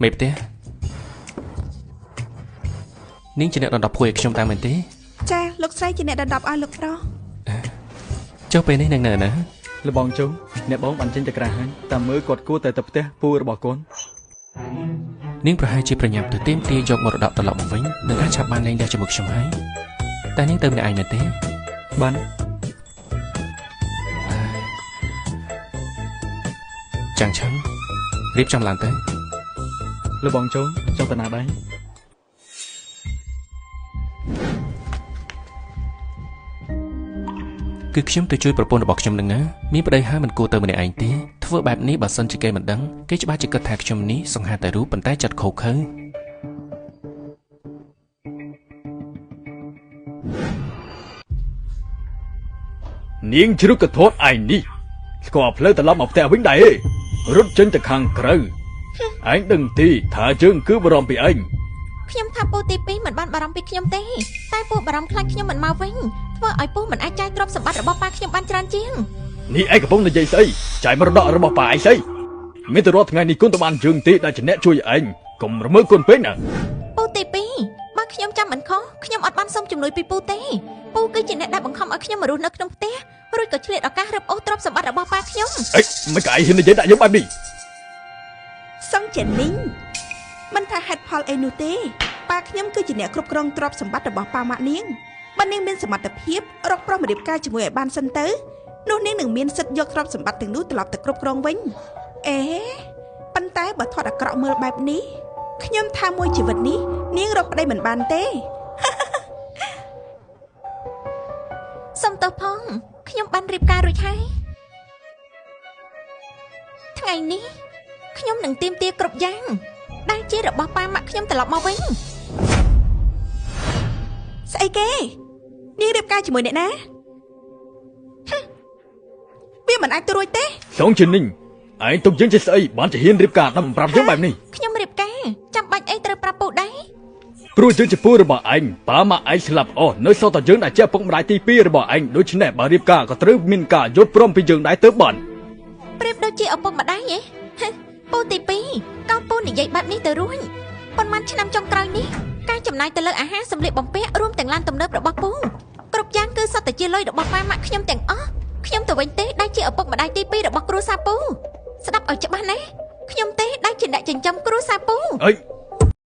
មេផ្ទះនាងជាអ្នកដណ្ដប់ភួយឲ្យខ្ញុំតាមមែនទេចាលោកស្រីជាអ្នកដណ្ដប់ឲ្យលោកប្រុសចុះពេលនេះនាងនៅណាលបងជុំអ្នកបងបានចេញទៅក្រៅហើយតាមមើលគាត់គួរតែទៅផ្ទះពូរបស់កូននាងប្រហែលជាប្រញាប់ទៅទាមទារយកមរតកត្រឡប់មកវិញនឹងអាចឆាប់បានលែងលះជាមួយខ្ញុំហើយតែនាងទៅម្នាក់ឯងមែនទេបានចាំងឆឹងរៀបចំឡើងទៅលបងជុំចង់ទៅណាដែរគឺខ្ញុំទៅជួយប្រពន្ធរបស់ខ្ញុំនឹងណាមានប្តីហើយមិនគួរទៅម្នាក់ឯងទេធ្វើបែបនេះបើសិនជាគេមិនដឹងគេច្បាស់ជាគិតថាខ្ញុំនេះសង្ហាតែរូបប៉ុន្តែចិត្តខូខើនាងជ្រុកកធត់ឯងនេះស្គាល់ផ្លូវត្រឡប់មកផ្ទះវិញដែររត់ចេញទៅខាងក្រៅឯងដឹងទីថាជើងគឺបារម្ភពីឯងខ្ញុំថាពូទី2មិនបានបារម្ភពីខ្ញុំទេតែពូបារម្ភខ្លាចខ្ញុំមិនមកវិញធ្វើឲ្យពូមិនអាចចាយទ្រព្យសម្បត្តិរបស់ប៉ាខ្ញុំបានច្រើនជាងនេះឯងកំពុងនិយាយស្អីចាយមរតករបស់ប៉ាឯងស្អីមានតែរាល់ថ្ងៃនេះគុណទៅបានជើងទីដែលជាអ្នកជួយឯងកុំរមើលគុណពេកណាពូទី2បើខ្ញុំចាំមិនខុសខ្ញុំអត់បានសុំជំនួយពីពូទេពូគឺជាអ្នកដែលបង្ខំឲ្យខ្ញុំមករស់នៅក្នុងផ្ទះរួចក៏ឆ្លៀតឱកាសរឹបអូសទ្រព្យសម្បត្តិរបស់ប៉ាខ្ញុំអីមិនក៏ឯងហ៊ាននិយាយដាក់យើងបែបនេះសឹងជានីងមិនថាហេតុផលអីនោះទេប៉ាខ្ញុំគឺជាអ្នកគ្រប់គ្រងទ្រព្យសម្បត្តិរបស់ប៉ាម៉ាក់នាងបើនាងមានសមត្ថភាពរកប្រុសមករៀបការជាមួយឲ្យបានសិនទៅនោះនាងនឹងមានសិទ្ធិយកទ្រព្យសម្បត្តិទាំងនោះត្រឡប់ទៅគ្រប់គ្រងវិញអេប៉ុន្តែបើថតអាក្រក់មើលបែបនេះខ្ញុំថាមួយជីវិតនេះនាងរកប្តីមិនបានទេសុំទោសផងខ្ញុំបានរៀបការរួចហើយថ្ងៃនេះខ្ញុំនឹងទាមទារគ្រប់យ៉ាងដែលជារបស់ប៉ាម៉ាក់ខ្ញុំត្រឡប់មកវិញស្អីគេនាងរៀបការជាមួយអ្នកណាវាមិនអាចទៅរួចទេចង់ជិននីងឯងទុកយើងជាស្អីបានជាហ៊ានរៀបការដល់ប្រាប់យើងបែបនេះខ្ញុំរៀបការចាំបាច់អីត្រូវប្រាប់ពូដែរព្រោះយើងជាពូរបស់ឯងប៉ាម៉ាក់ឯងស្លាប់អស់នៅសល់តែយើងដែលជាឪពុកម្ដាយទី2របស់ឯងដូច្នេះបើរៀបការក៏ត្រូវមានការយល់ព្រមពីយើងដែរទៅបានប្រៀបដូចជាឪពុកម្ដាយហ៎ពូទី2កូនពូនិយាយបែបនេះទៅរួចប៉ុន្មានឆ្នាំចុងក្រោយនេះការចំណាយទៅលើអាហារសម្លៀកបំពាក់រួមទាំងឡានទំនើបរបស់ពូគ្រប់យ៉ាងគឺសុទ្ធតែជាលុយរបស់ប៉ាម៉ាក់ខ្ញុំទាំងអស់ខ្ញុំទៅវិញទេដែលជាឪពុកម្ដាយទី2របស់គ្រួសារពូស្ដាប់ឲ្យច្បាស់ណាខ្ញុំទេដែលជាអ្នកចិញ្ចឹមគ្រួសារពូអី